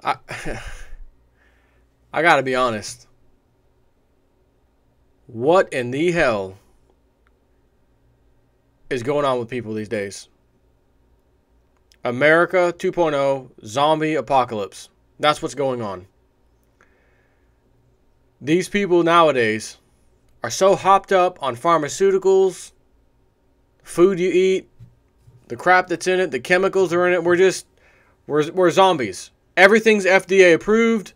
I I gotta be honest. What in the hell is going on with people these days? America 2.0 zombie apocalypse. That's what's going on. These people nowadays are so hopped up on pharmaceuticals, food you eat, the crap that's in it, the chemicals are in it. We're zombies. Everything's FDA approved,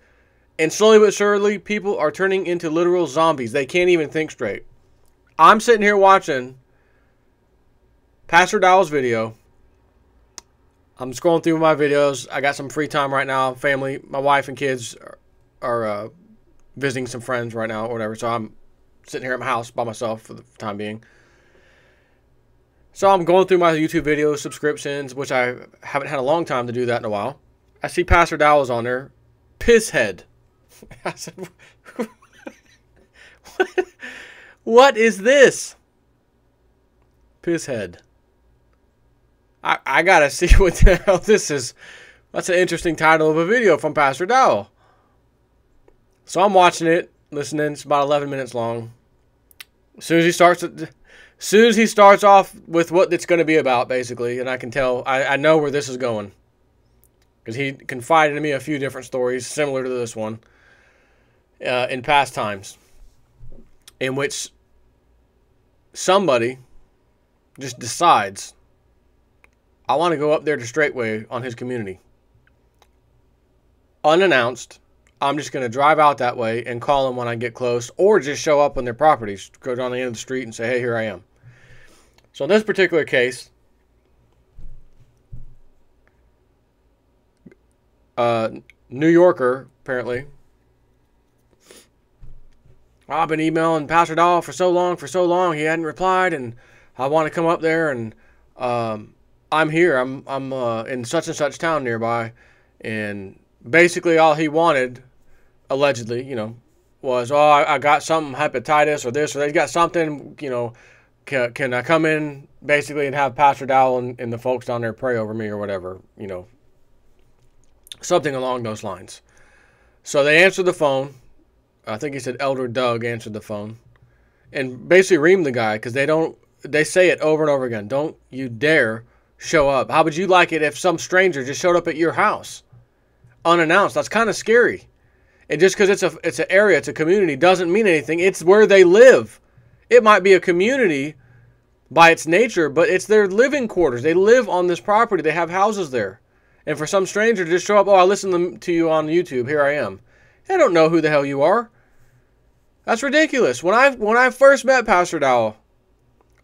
and slowly but surely, people are turning into literal zombies. They can't even think straight. I'm sitting here watching Pastor Dowell's video. I'm scrolling through my videos. I got some free time right now. Family, my wife and kids are visiting some friends right now or whatever. So I'm sitting here at my house by myself for the time being. So I'm going through my YouTube video subscriptions, which I haven't had a long time to do that in a while. I see Pastor Dowell's on there. Pisshead. I said, what is this? Pisshead. I gotta see what the hell this is. That's an interesting title of a video from Pastor Dowell. So I'm watching it, listening. It's about 11 minutes long. As soon as he starts off with what it's going to be about, basically, and I can tell, I know where this is going. Because he confided in me a few different stories similar to this one in past times, in which somebody just decides, I want to go up there to Straightway on his community. Unannounced. I'm just going to drive out that way and call them when I get close, or just show up on their properties, go down the end of the street and say, hey, here I am. So in this particular case, New Yorker, apparently, I've been emailing Pastor Dowell for so long, he hadn't replied, and I want to come up there, and I'm here. I'm in such and such town nearby, and basically all he wanted, allegedly, was, I got something, hepatitis or this or that. He got something, can I come in basically and have Pastor Dowell and the folks down there pray over me or whatever, something along those lines. So they answered the phone. I think he said Elder Doug answered the phone and basically reamed the guy because they say it over and over again. Don't you dare show up. How would you like it if some stranger just showed up at your house unannounced? That's kind of scary. And just because it's an area, it's a community, doesn't mean anything. It's where they live. It might be a community by its nature, but it's their living quarters. They live on this property. They have houses there. And for some stranger to just show up, I listened to you on YouTube. Here I am. They don't know who the hell you are. That's ridiculous. When I first met Pastor Dowell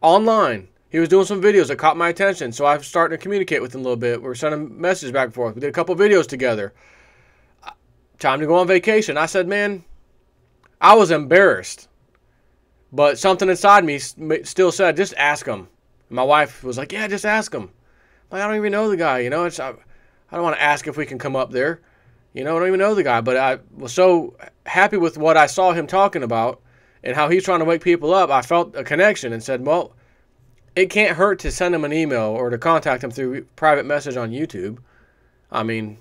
online, he was doing some videos that caught my attention, so I started to communicate with him a little bit. We were sending messages back and forth. We did a couple videos together. Time to go on vacation. I said, man, I was embarrassed. But something inside me still said, just ask him. And my wife was like, yeah, just ask him. Like, I don't even know the guy, I don't want to ask if we can come up there. I don't even know the guy. But I was so happy with what I saw him talking about and how he's trying to wake people up. I felt a connection and said, well, it can't hurt to send him an email or to contact him through private message on YouTube. I mean,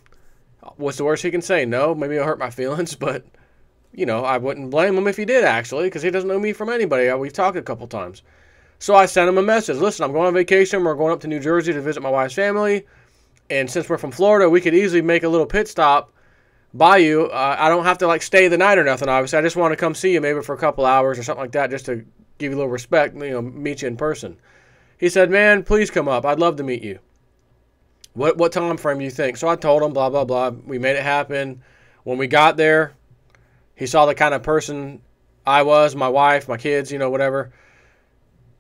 what's the worst he can say? No, maybe it'll hurt my feelings, but, I wouldn't blame him if he did, actually, because he doesn't know me from anybody. We've talked a couple times. So I sent him a message. Listen, I'm going on vacation. We're going up to New Jersey to visit my wife's family. And since we're from Florida, we could easily make a little pit stop by you. I don't have to, stay the night or nothing, obviously. I just want to come see you maybe for a couple hours or something like that just to give you a little respect, meet you in person. He said, man, please come up. I'd love to meet you. What time frame do you think? So I told him, blah, blah, blah. We made it happen. When we got there, he saw the kind of person I was, my wife, my kids, whatever.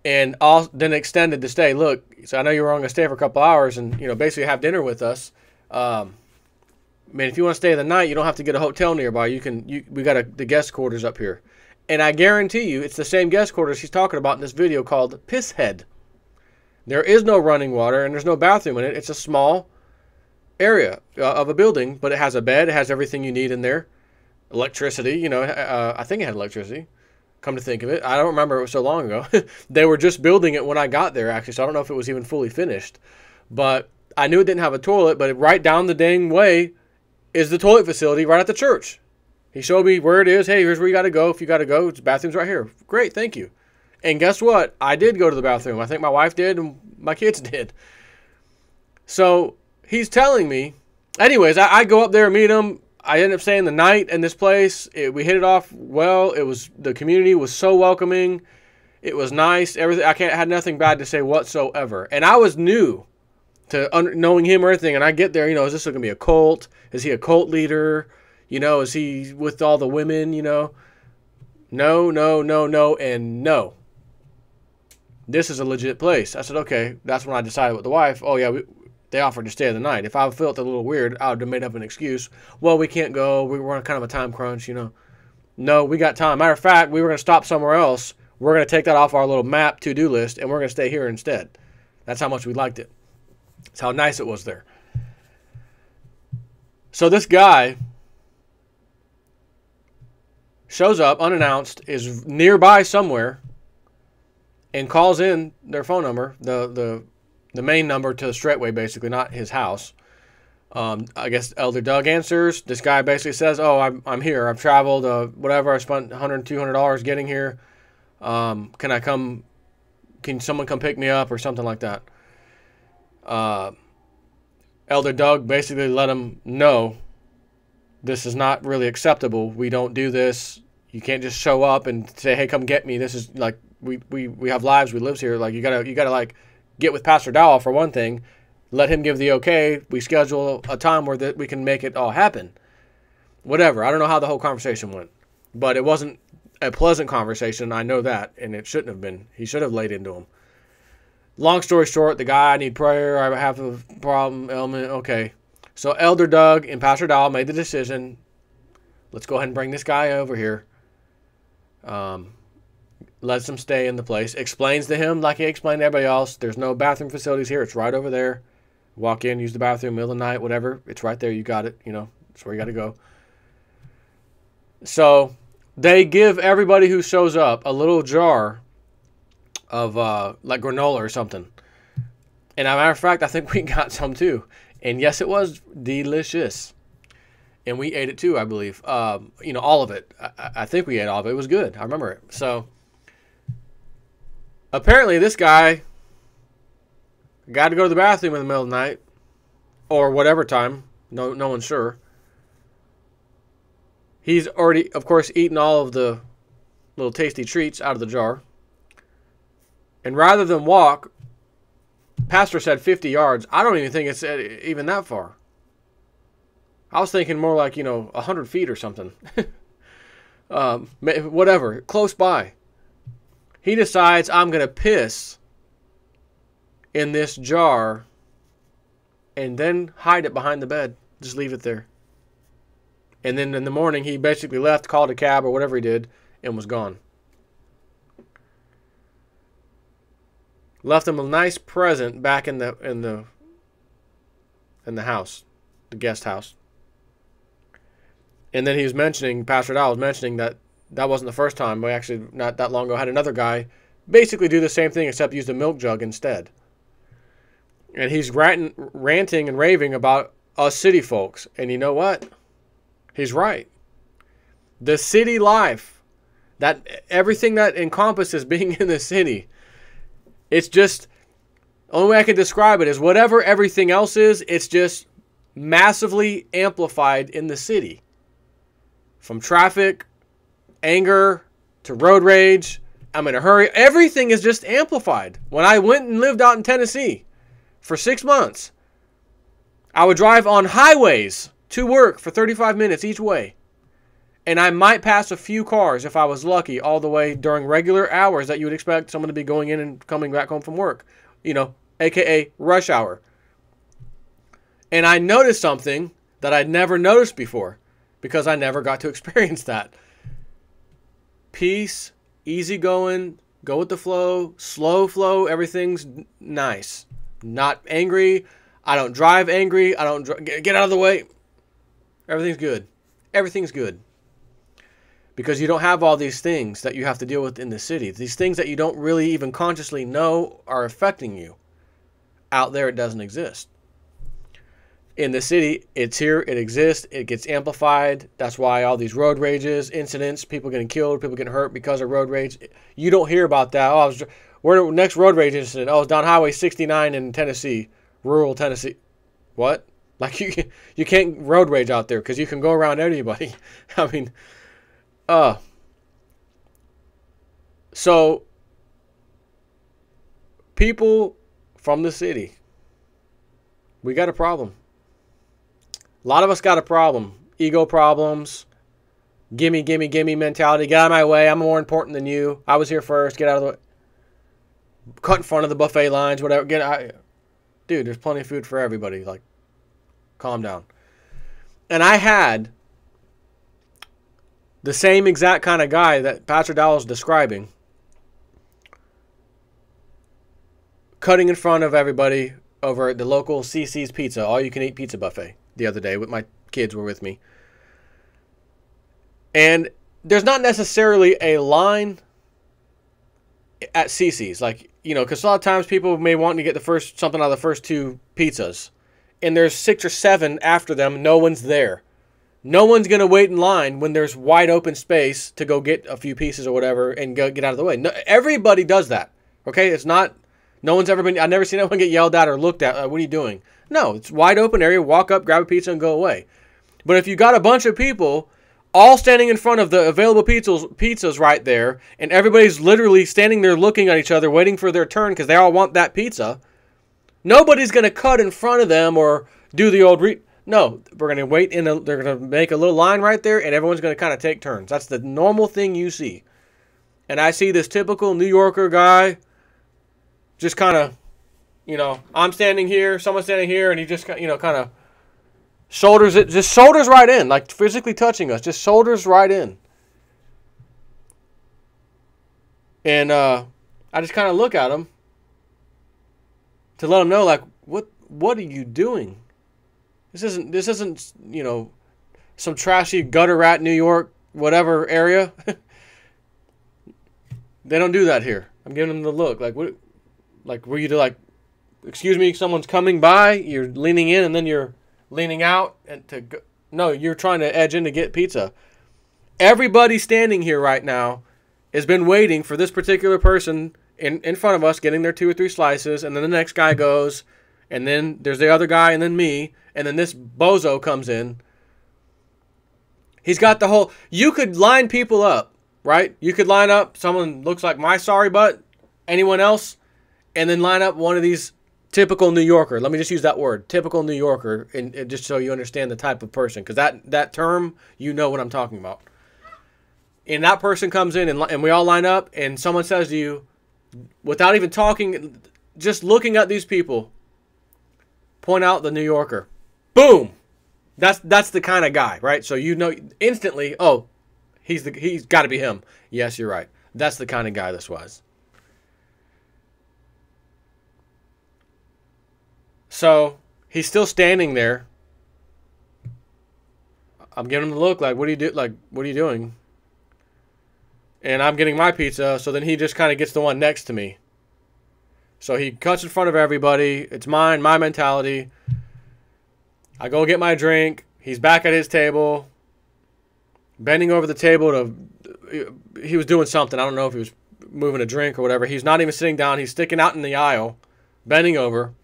And then extended the stay. Look, so I know you were only going to stay for a couple hours and, basically have dinner with us. Man, if you want to stay the night, you don't have to get a hotel nearby. We got the guest quarters up here. And I guarantee you, it's the same guest quarters he's talking about in this video called Pisshead. There is no running water and there's no bathroom in it. It's a small area of a building, but it has a bed. It has everything you need in there. Electricity, I think it had electricity. Come to think of it. I don't remember. It was so long ago. They were just building it when I got there, actually, so I don't know if it was even fully finished. But I knew it didn't have a toilet, but right down the dang way is the toilet facility right at the church. He showed me where it is. Hey, here's where you got to go. If you got to go, the bathroom's right here. Great, thank you. And guess what? I did go to the bathroom. I think my wife did and my kids did. So he's telling me. Anyways, I go up there and meet him. I ended up staying the night in this place. We hit it off well. The community was so welcoming. It was nice. Everything. I had nothing bad to say whatsoever. And I was new to knowing him or anything. And I get there, is this going to be a cult? Is he a cult leader? Is he with all the women? No, and no. This is a legit place. I said, okay. That's when I decided with the wife. Oh yeah, they offered to stay the night. If I felt a little weird, I would have made up an excuse. Well, we can't go. We were on kind of a time crunch, No, we got time. Matter of fact, we were going to stop somewhere else. We're going to take that off our little map to-do list, and we're going to stay here instead. That's how much we liked it. That's how nice it was there. So this guy shows up unannounced, is nearby somewhere, and calls in their phone number, the main number to the straightway, basically, not his house. I guess Elder Doug answers. This guy basically says, oh, I'm here. I've traveled, whatever. I spent $100, $200 getting here. Can I come? Can someone come pick me up or something like that? Elder Doug basically let him know this is not really acceptable. We don't do this. You can't just show up and say, hey, come get me. This is like, we have lives. We live here. Like, you gotta like get with Pastor Dowell for one thing. Let him give the okay. We schedule a time where we can make it all happen. Whatever. I don't know how the whole conversation went, but it wasn't a pleasant conversation. I know that, and it shouldn't have been. He should have laid into him. Long story short, the guy, I need prayer. I have a problem, ailment. Okay. So Elder Doug and Pastor Dowell made the decision. Let's go ahead and bring this guy over here. Lets him stay in the place. Explains to him like he explained to everybody else. There's no bathroom facilities here. It's right over there. Walk in, use the bathroom, middle of the night, whatever. It's right there. You got it. It's where you got to go. So they give everybody who shows up a little jar of like granola or something. And as a matter of fact, I think we got some too. And yes, it was delicious. And we ate it too, I believe. All of it. I think we ate all of it. It was good. I remember it. So apparently this guy got to go to the bathroom in the middle of the night or whatever time. No one's sure. He's already, of course, eaten all of the little tasty treats out of the jar. And rather than walk, Pastor said 50 yards. I don't even think it's even that far. I was thinking more like, 100 feet or something. Whatever, close by. He decides, I'm going to piss in this jar and then hide it behind the bed. Just leave it there. And then in the morning, he basically left, called a cab or whatever he did, and was gone. Left him a nice present back in the house, the guest house. And then he was mentioning, Pastor Dow was mentioning that wasn't the first time. We actually, not that long ago, had another guy basically do the same thing except use the milk jug instead. And he's ranting and raving about us city folks. And you know what? He's right. The city life, that everything that encompasses being in the city, it's just, the only way I can describe it is whatever everything else is, it's just massively amplified in the city. From traffic, anger, to road rage, I'm in a hurry. Everything is just amplified. When I went and lived out in Tennessee for 6 months, I would drive on highways to work for 35 minutes each way. And I might pass a few cars if I was lucky all the way during regular hours that you would expect someone to be going in and coming back home from work. AKA rush hour. And I noticed something that I'd never noticed before because I never got to experience that. Peace, easy going, go with the flow, slow flow, everything's nice. Not angry. I don't drive angry. I don't get out of the way. Everything's good. Everything's good. Because you don't have all these things that you have to deal with in the city. These things that you don't really even consciously know are affecting you. Out there, it doesn't exist. in the city. It's here. It exists. It gets amplified. That's why all these road rages, incidents, people getting killed, people getting hurt because of road rage. You don't hear about that. Oh, where the next road rage incident? Oh, it's down Highway 69 in Tennessee, rural Tennessee. What? Like you can't road rage out there because you can go around anybody. I mean, so people from the city, we got a problem. A lot of us got a problem. Ego problems. Gimme, gimme, gimme mentality. Get out of my way. I'm more important than you. I was here first. Get out of the way. Cut in front of the buffet lines. Whatever. Get out. Dude, there's plenty of food for everybody. Like, calm down. And I had the same exact kind of guy that Pastor Dowell is describing cutting in front of everybody over at the local CC's Pizza, all-you-can-eat pizza buffet, the other day. With my kids were with me. And there's not necessarily a line at CC's. Like, you know, because a lot of times people may want to get something out of the first two pizzas. And there's 6 or 7 after them. No one's there. No one's going to wait in line when there's wide open space to go get a few pieces or whatever and get out of the way. No, everybody does that. Okay? It's not, no one's ever been, I've never seen anyone get yelled at or looked at. What are you doing? No, it's wide open area. Walk up, grab a pizza, and go away. But if you got a bunch of people all standing in front of the available pizzas right there, and everybody's literally standing there looking at each other, waiting for their turn because they all want that pizza, nobody's going to cut in front of them or do the old No, we're going to wait they're going to make a little line right there, and everyone's going to kind of take turns. That's the normal thing you see. And I see this typical New Yorker guy just kind of, you know, I'm standing here, someone's standing here, and he just, you know, kind of shoulders it, just shoulders right in, like physically touching us, just shoulders right in. And I just kind of look at him to let him know, like, what are you doing? This isn't, you know, some trashy gutter rat New York whatever area. They don't do that here. I'm giving them the look, like, what, like, were you to, like, excuse me, someone's coming by, you're leaning in, and then you're leaning out and to go. No, you're trying to edge in to get pizza. Everybody standing here right now has been waiting for this particular person in front of us getting their 2 or 3 slices, and then the next guy goes, and then there's the other guy, and then me, and then this bozo comes in. He's got the whole, you could line people up, right? You could line up someone looks like my sorry butt, anyone else, and then line up one of these typical New Yorker. Let me just use that word, typical New Yorker, and just so you understand the type of person, because that term, you know what I'm talking about. And that person comes in, and we all line up, and someone says to you, without even talking, just looking at these people, point out the New Yorker. Boom! That's the kind of guy, right? So you know instantly, oh, he's got to be him. Yes, you're right. That's the kind of guy this was. So he's still standing there. I'm giving him the look like, what do you do? Like, what are you doing? And I'm getting my pizza. So then he just kind of gets the one next to me. So he cuts in front of everybody. It's mine, my mentality. I go get my drink. He's back at his table, bending over the table to. He was doing something. I don't know if he was moving a drink or whatever. He's not even sitting down. He's sticking out in the aisle, bending over,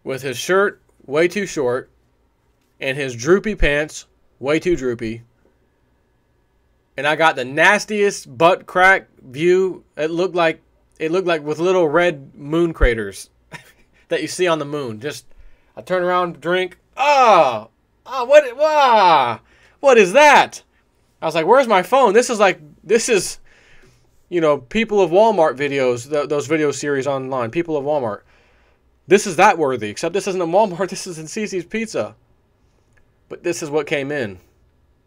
with his shirt way too short and his droopy pants way too droopy. And I got the nastiest butt crack view. It looked like with little red moon craters that you see on the moon. Just, I turn around, drink. What is that? I was like, where's my phone? This is, you know, People of Walmart videos, those video series online, People of Walmart. This is that worthy, except this isn't in Walmart, this is in CC's Pizza. But this is what came in.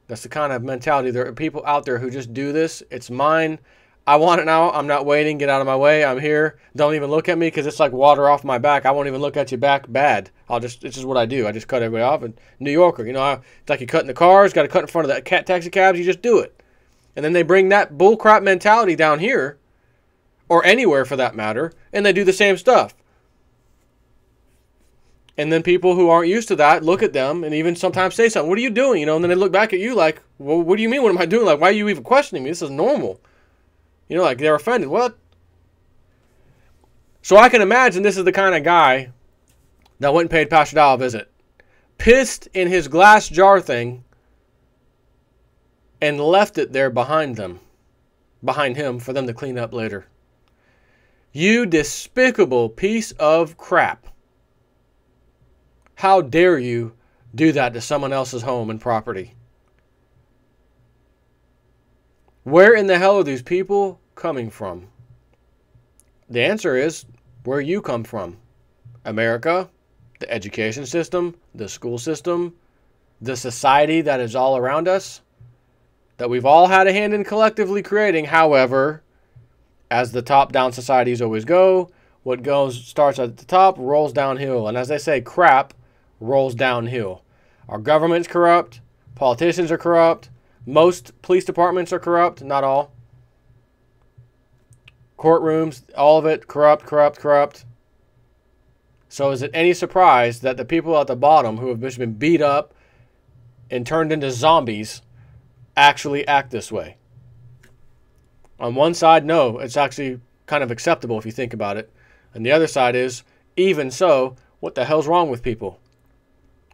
That's the kind of mentality. There are people out there who just do this. It's mine. I want it now. I'm not waiting. Get out of my way. I'm here. Don't even look at me because it's like water off my back. I won't even look at you back bad. It's just what I do. I just cut everybody off. And New Yorker, you know, it's like you cut in the cars, got to cut in front of the taxi cabs. You just do it. And then they bring that bullcrap mentality down here, or anywhere for that matter, and they do the same stuff. And then people who aren't used to that look at them and even sometimes say something. What are you doing? And then they look back at you like, well, what do you mean? What am I doing? Like, why are you even questioning me? This is normal. Like they're offended. What? So I can imagine this is the kind of guy that went and paid Pastor Dow a visit. Pissed in his glass jar thing and left it there behind him for them to clean up later. You despicable piece of crap. How dare you do that to someone else's home and property? Where in the hell are these people coming from? The answer is where you come from. America, the education system, the school system, the society that is all around us, that we've all had a hand in collectively creating. However, as the top-down societies always go, what starts at the top rolls downhill. And as they say, crap rolls downhill. Our government's corrupt. Politicians are corrupt. Most police departments are corrupt. Not all. Courtrooms, all of it, corrupt. So is it any surprise that the people at the bottom who have just been beat up and turned into zombies actually act this way? On one side, no, it's actually kind of acceptable if you think about it. And the other side is, even so, what the hell's wrong with people?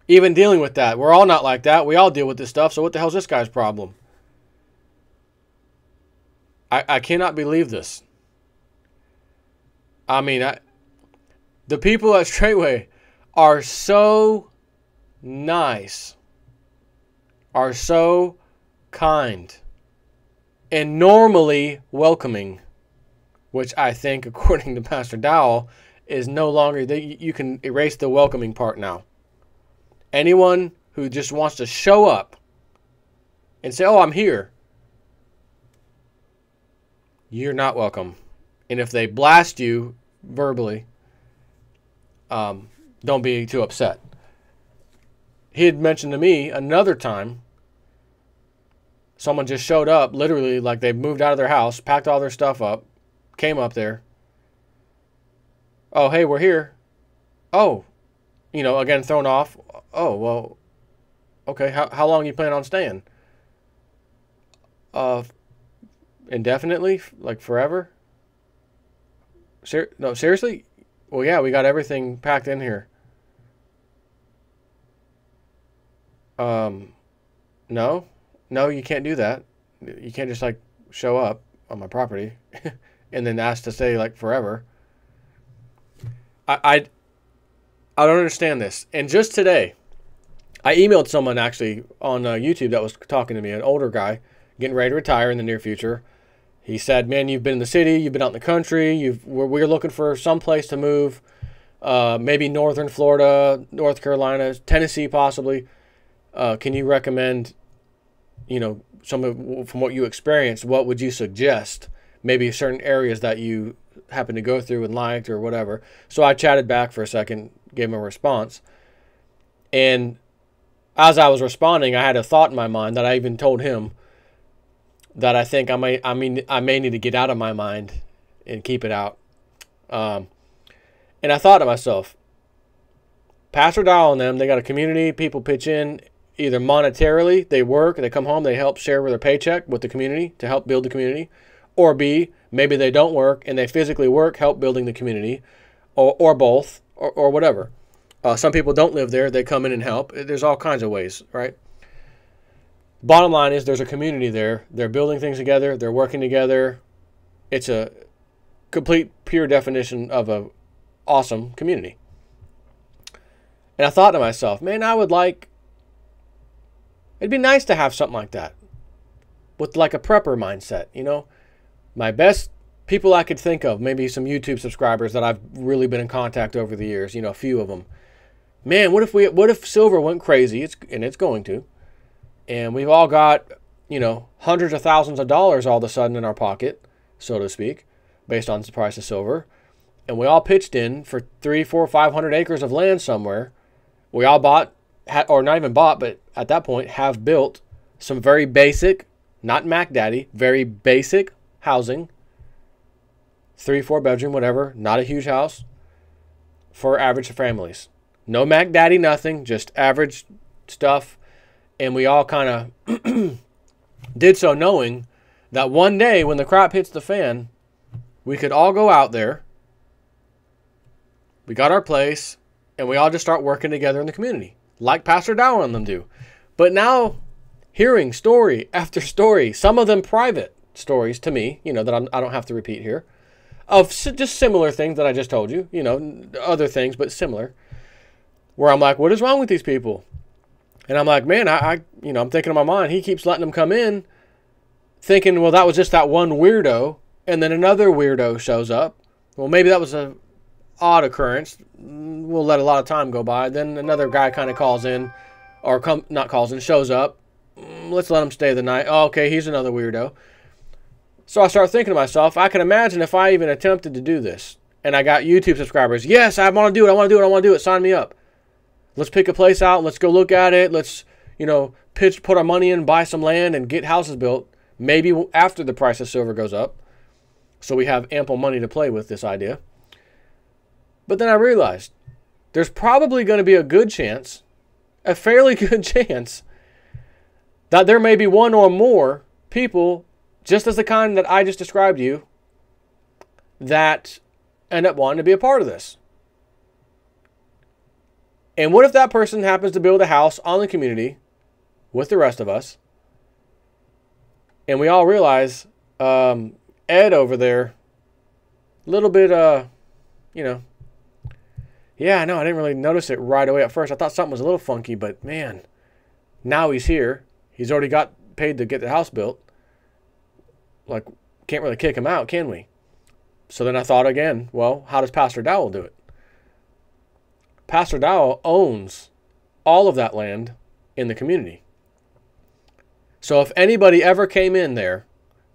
Even dealing with that. We're all not like that. We all deal with this stuff, so what the hell's this guy's problem? I cannot believe this. I mean, the people at Straightway are so nice, are so kind, and normally welcoming, which I think, according to Pastor Dowell, is no longer, you can erase the welcoming part now. Anyone who just wants to show up and say, oh, I'm here, you're not welcome. And if they blast you verbally, don't be too upset. He had mentioned to me another time, someone just showed up, literally like they moved out of their house, packed all their stuff up, came up there. Oh, hey, we're here. Oh, again, thrown off. Oh, well, okay, how long you plan on staying? Indefinitely? Like forever? No, seriously? Well, yeah, we got everything packed in here. No, you can't do that. You can't just like show up on my property and then ask to stay like forever. I don't understand this. And just today, I emailed someone actually on YouTube that was talking to me, an older guy, getting ready to retire in the near future. He said, man, you've been in the city, you've been out in the country, we're looking for some place to move, maybe northern Florida, North Carolina, Tennessee possibly. Can you recommend, from what you experienced, what would you suggest? Maybe certain areas that you happen to go through and liked or whatever. So I chatted back for a second, gave him a response. And as I was responding, I had a thought in my mind that I even told him that I think I may need to get out of my mind and keep it out. And I thought to myself, Pastor Dowell and them, they got a community, people pitch in either monetarily, they work, they come home, they help share with their paycheck with the community to help build the community, or B, maybe they don't work and they physically work, help building the community, or both, or whatever. Some people don't live there, they come in and help. There's all kinds of ways, right? Bottom line is there's a community there. They're building things together. They're working together. It's a complete, pure definition of a awesome community. And I thought to myself, man, it'd be nice to have something like that with like a prepper mindset, My best people I could think of, maybe some YouTube subscribers that I've really been in contact over the years, a few of them. Man, what if silver went crazy? It's going to. And we've all got, hundreds of thousands of dollars all of a sudden in our pocket, so to speak, based on the price of silver. And we all pitched in for 300, 400, 500 acres of land somewhere. We all bought, or not even bought, but at that point have built some very basic, not Mac Daddy, very basic housing. 3, 4 bedroom, whatever, not a huge house for average families. No Mac Daddy, nothing, just average stuff. And we all kind of did so knowing that one day when the crap hits the fan, we could all go out there. We got our place, and we all just start working together in the community, like Pastor Dow and them do. But now, hearing story after story, some of them private stories to me, that I don't have to repeat here, of just similar things that I just told you, other things, but similar, where I'm like, what is wrong with these people? And I'm like, man, I'm thinking in my mind, he keeps letting them come in, thinking, well, that was just that one weirdo, and then another weirdo shows up. Well, maybe that was a odd occurrence. We'll let a lot of time go by. Then another guy kind of calls in, or not calls in, shows up. Let's let him stay the night. Oh, okay, he's another weirdo. So I start thinking to myself, I can imagine if I even attempted to do this, and I got YouTube subscribers. Yes, I want to do it. Sign me up. Let's pick a place out. Let's go look at it. Let's, put our money in, buy some land, and get houses built. Maybe after the price of silver goes up. So we have ample money to play with this idea. But then I realized there's probably going to be a good chance, a fairly good chance, that there may be one or more people, just as the kind that I just described to you, that end up wanting to be a part of this. And what if that person happens to build a house on the community with the rest of us, and we all realize Ed over there, a little bit, yeah, I know, I didn't really notice it right away at first. I thought something was a little funky, but man, now he's here. He's already got paid to get the house built. Like, can't really kick him out, can we? So then I thought again, well, how does Pastor Dowell do it? Pastor Dowell owns all of that land in the community. So if anybody ever came in there,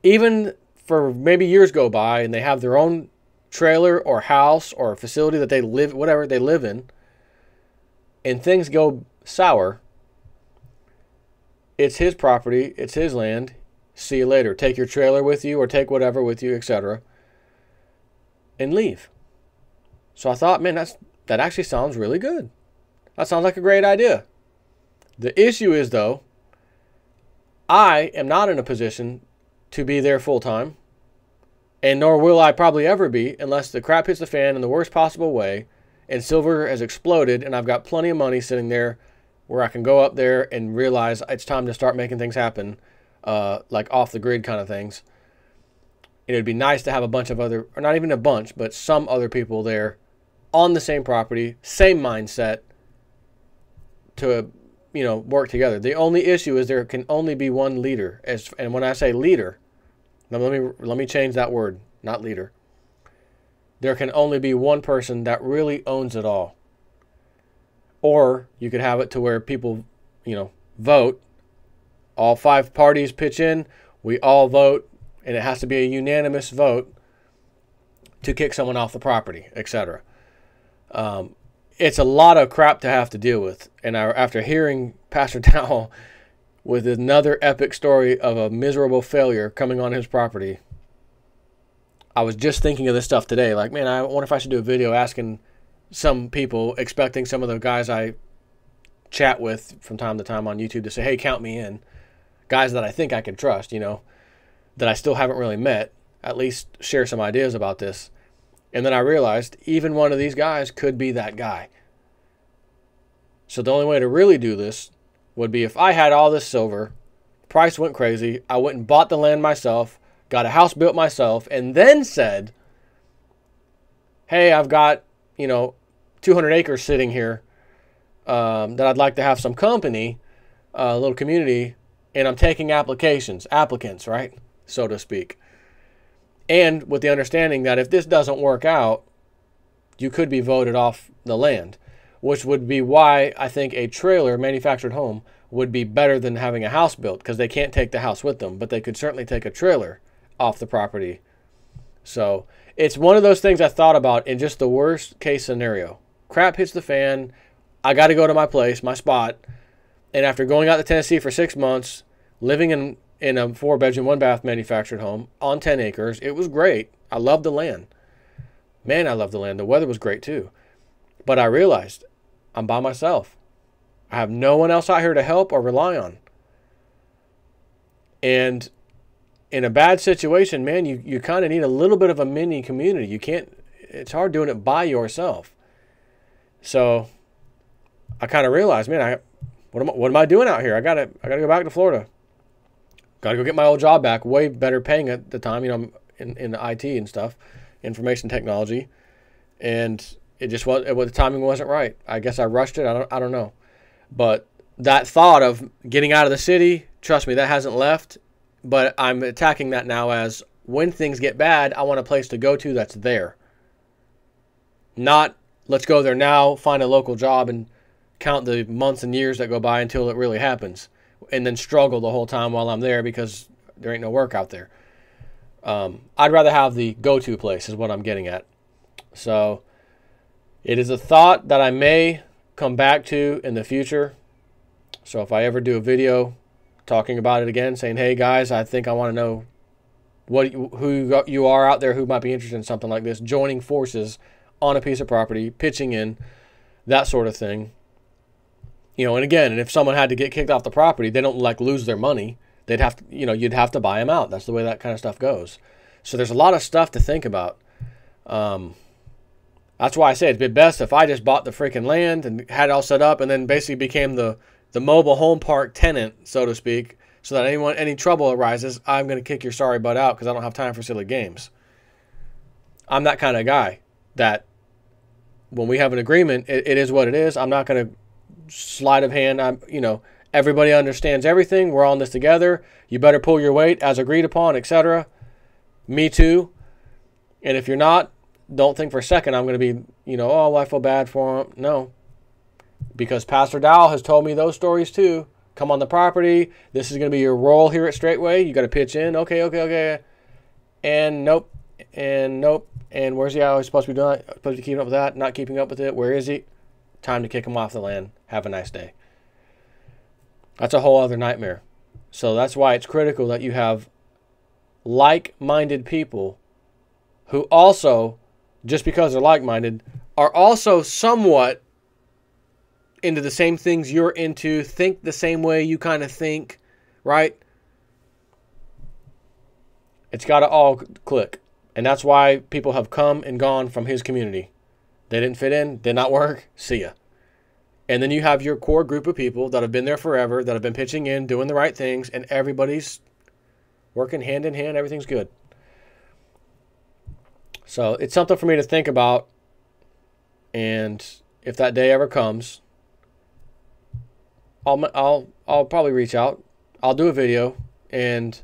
even for maybe years go by, and they have their own trailer or house or facility that they live, whatever they live in, and things go sour, it's his property, it's his land. See you later. Take your trailer with you, or take whatever with you, etc., and leave. So I thought, man, that actually sounds really good. That sounds like a great idea. The issue is, though, I am not in a position to be there full time, and nor will I probably ever be unless the crap hits the fan in the worst possible way and silver has exploded and I've got plenty of money sitting there where I can go up there and realize it's time to start making things happen, like off the grid kind of things. And it'd be nice to have a bunch of other, or not even a bunch, but some other people there on the same property, same mindset, to work together. The only issue is there can only be one leader. And when I say leader, now let me change that word, not leader. There can only be one person that really owns it all. Or you could have it to where people, vote. All 5 parties pitch in, we all vote, and it has to be a unanimous vote to kick someone off the property, etc. It's a lot of crap to have to deal with. And after hearing Pastor Dowell with another epic story of a miserable failure coming on his property, I was just thinking of this stuff today. Like, man, I wonder if I should do a video asking some people, expecting some of the guys I chat with from time to time on YouTube to say, hey, count me in. Guys that I think I can trust, that I still haven't really met, at least share some ideas about this. And then I realized even one of these guys could be that guy. So the only way to really do this would be if I had all this silver, price went crazy, I went and bought the land myself, got a house built myself, and then said, hey, I've got, 200 acres sitting here that I'd like to have some company, a little community, and I'm taking applicants, right, so to speak. And with the understanding that if this doesn't work out, you could be voted off the land, which would be why I think a trailer manufactured home would be better than having a house built, because they can't take the house with them, but they could certainly take a trailer off the property. So it's one of those things I thought about in just the worst case scenario. Crap hits the fan. I got to go to my place, my spot. And after going out to Tennessee for 6 months, living in a 4-bedroom, 1-bath manufactured home on 10 acres, it was great. I loved the land. Man, I loved the land. The weather was great too. But I realized I'm by myself. I have no one else out here to help or rely on. And in a bad situation, man, you kind of need a little bit of a mini community. You can't, it's hard doing it by yourself. So I kind of realized, man, what am I doing out here? I gotta go back to Florida. Gotta go get my old job back, way better paying at the time. I'm in the IT and stuff, information technology, and the timing wasn't right. I guess I rushed it. I don't know, but that thought of getting out of the city, trust me, that hasn't left. But I'm attacking that now as when things get bad, I want a place to go to that's there. Not let's go there now, find a local job, and count the months and years that go by until it really happens, and then struggle the whole time while I'm there because there ain't no work out there. I'd rather have the go-to place is what I'm getting at. So it is a thought that I may come back to in the future. So if I ever do a video talking about it again, saying, hey guys, I think I want to know who you are out there who might be interested in something like this, joining forces on a piece of property, pitching in, that sort of thing. And again, and if someone had to get kicked off the property, they don't lose their money. They'd have to, you'd have to buy them out. That's the way that kind of stuff goes. So there's a lot of stuff to think about. That's why I say it'd be best if I just bought the freaking land and had it all set up and then basically became the mobile home park tenant, so to speak, so that any trouble arises, I'm going to kick your sorry butt out because I don't have time for silly games. I'm that kind of guy that when we have an agreement, it is what it is. I'm not going to sleight of hand. Everybody understands everything. We're all in this together. You better pull your weight as agreed upon, etc. Me too. And if you're not, don't think for a second I'm going to be, oh, I feel bad for him. No. Because Pastor Dowell has told me those stories too. Come on the property. This is going to be your role here at Straightway. You got to pitch in. Okay. And nope. And nope. And where's he always supposed to be doing? Supposed to be keeping up with that? Not keeping up with it? Where is he? Time to kick him off the land. Have a nice day. That's a whole other nightmare. So that's why it's critical that you have like-minded people who also, just because they're like-minded, are also somewhat into the same things you're into, think the same way you kind of think, right? It's got to all click. And that's why people have come and gone from his community. They didn't fit in, did not work, see ya. And then you have your core group of people that have been there forever, that have been pitching in, doing the right things, and everybody's working hand in hand. Everything's good. So it's something for me to think about. And if that day ever comes, I'll probably reach out. I'll do a video, and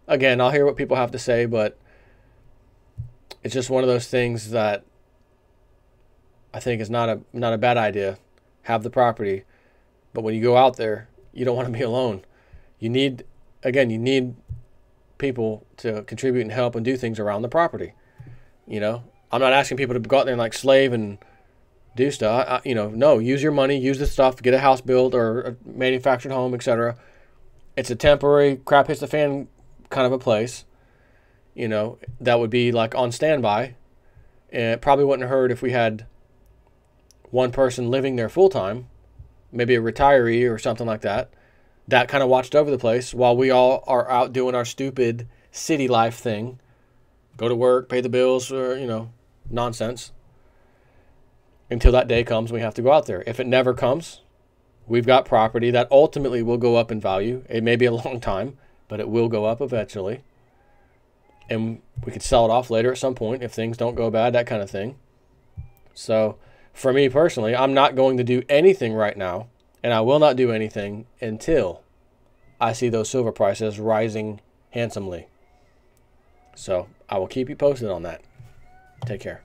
again, I'll hear what people have to say. But it's just one of those things that I think is not a bad idea. Have the property, but when you go out there, you don't want to be alone. You need people to contribute and help and do things around the property. I'm not asking people to go out there and like slave and do stuff. No, use your money, use the stuff, get a house built or a manufactured home, etc. It's a temporary crap hits the fan kind of a place. That would be like on standby, and it probably wouldn't hurt if we had one person living there full time, maybe a retiree or something like that, that kind of watched over the place while we all are out doing our stupid city life thing. Go to work, pay the bills, or, nonsense. Until that day comes, we have to go out there. If it never comes, we've got property that ultimately will go up in value. It may be a long time, but it will go up eventually. And we could sell it off later at some point if things don't go bad, that kind of thing. So for me personally, I'm not going to do anything right now, and I will not do anything until I see those silver prices rising handsomely. So I will keep you posted on that. Take care.